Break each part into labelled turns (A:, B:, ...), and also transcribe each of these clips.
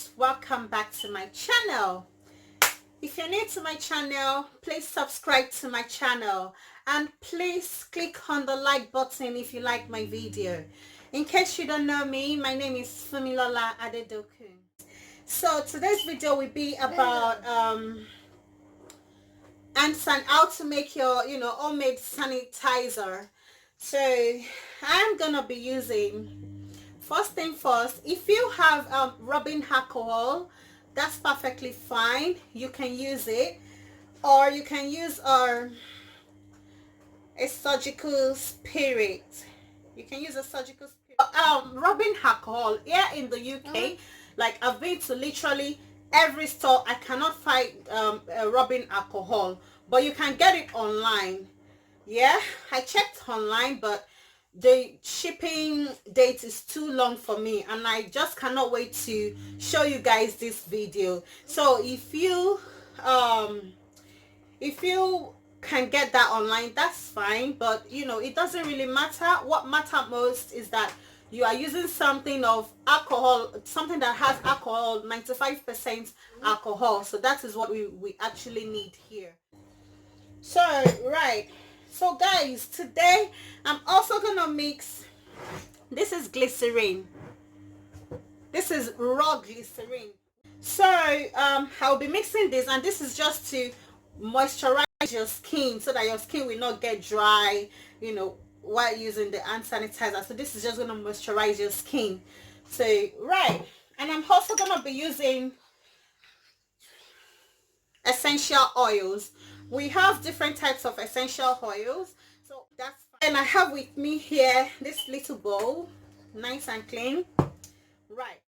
A: guys, welcome back to my channel. If you're new to my channel, please subscribe to my channel and please click on the like button if you like my video. In case you don't know me, my name is Funmilola Adedoku. So today's video will be about how to make your homemade sanitizer. So I'm gonna be using, first thing first, if you have rubbing alcohol, that's perfectly fine. You can use it, or you can use a surgical spirit. You can use a surgical spirit. Rubbing alcohol here in the UK, like I've been to literally every store. I cannot find rubbing alcohol, but you can get it online. Yeah, I checked online, but the shipping date is too long for me, and I just cannot wait to show you guys this video. So if you can get that online, that's fine, but it doesn't really matter. What matters most is that you are using something of alcohol, something that has alcohol, 95% alcohol. So that is what we actually need here. So right, so guys, today I'm also gonna mix, this is glycerine, this is raw glycerine. So I'll be mixing this, and this is just to moisturize your skin so that your skin will not get dry while using the hand sanitizer. So this is just gonna moisturize your skin. So right, and I'm also gonna be using essential oils. We have different types of essential oils, so that's fine. And I have with me here this little bowl, nice and clean. Right.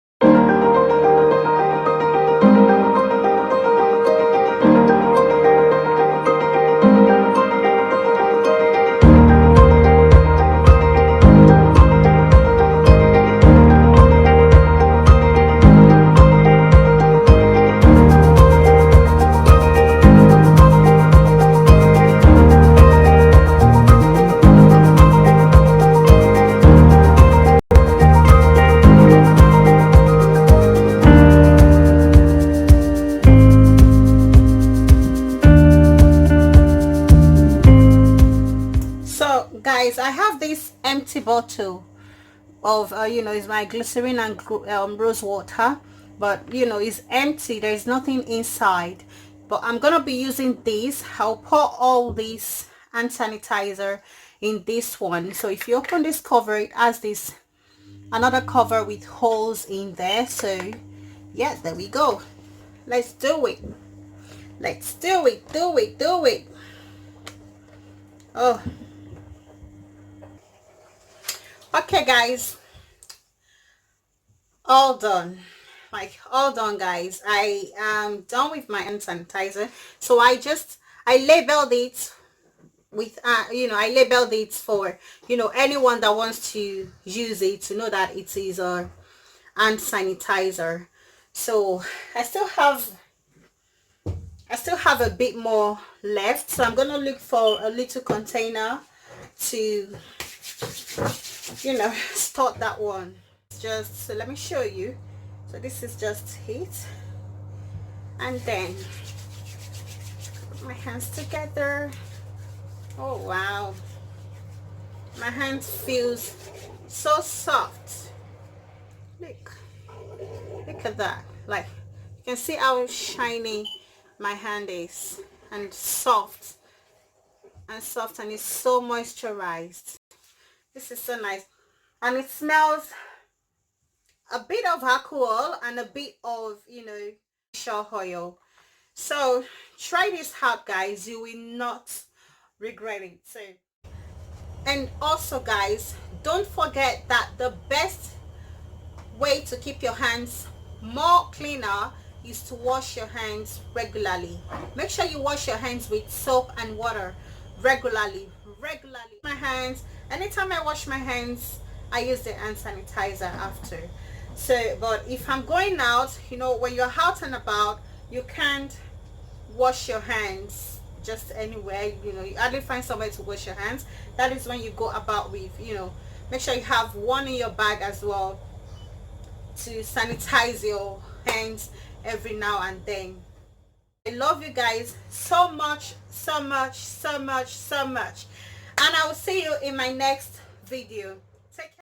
A: Guys, I have this empty bottle of it's my glycerin and rose water, but it's empty. There's nothing inside, but I'm gonna be using this. I'll pour all this hand sanitizer in this one. So if you open this cover, it has this another cover with holes in there. So yes, there we go. Let's do it. Let's do it. Oh, okay guys, all done, all done guys. I am done with my hand sanitizer. So I labeled it with I labeled it for anyone that wants to use it to know that it is a hand sanitizer. So I still have a bit more left, so I'm gonna look for a little container to start that one. Just so let me show you. So this is just it, and then put my hands together. Oh wow, my hand feels so soft. Look at that. Like, you can see how shiny my hand is, and soft, and it's so moisturized. This is so nice, and it smells a bit of alcohol and a bit of essential oil. So try this out guys, you will not regret it. So, and also guys, don't forget that the best way to keep your hands more cleaner is to wash your hands regularly. Make sure you wash your hands with soap and water regularly. My hands, anytime I wash my hands, I use the hand sanitizer after. So, but if I'm going out, when you're out and about, you can't wash your hands just anywhere. You hardly find somewhere to wash your hands. That is when you go about with, make sure you have one in your bag as well to sanitize your hands every now and then. I love you guys so much, so much, so much, so much, and I will see you in my next video. Take care.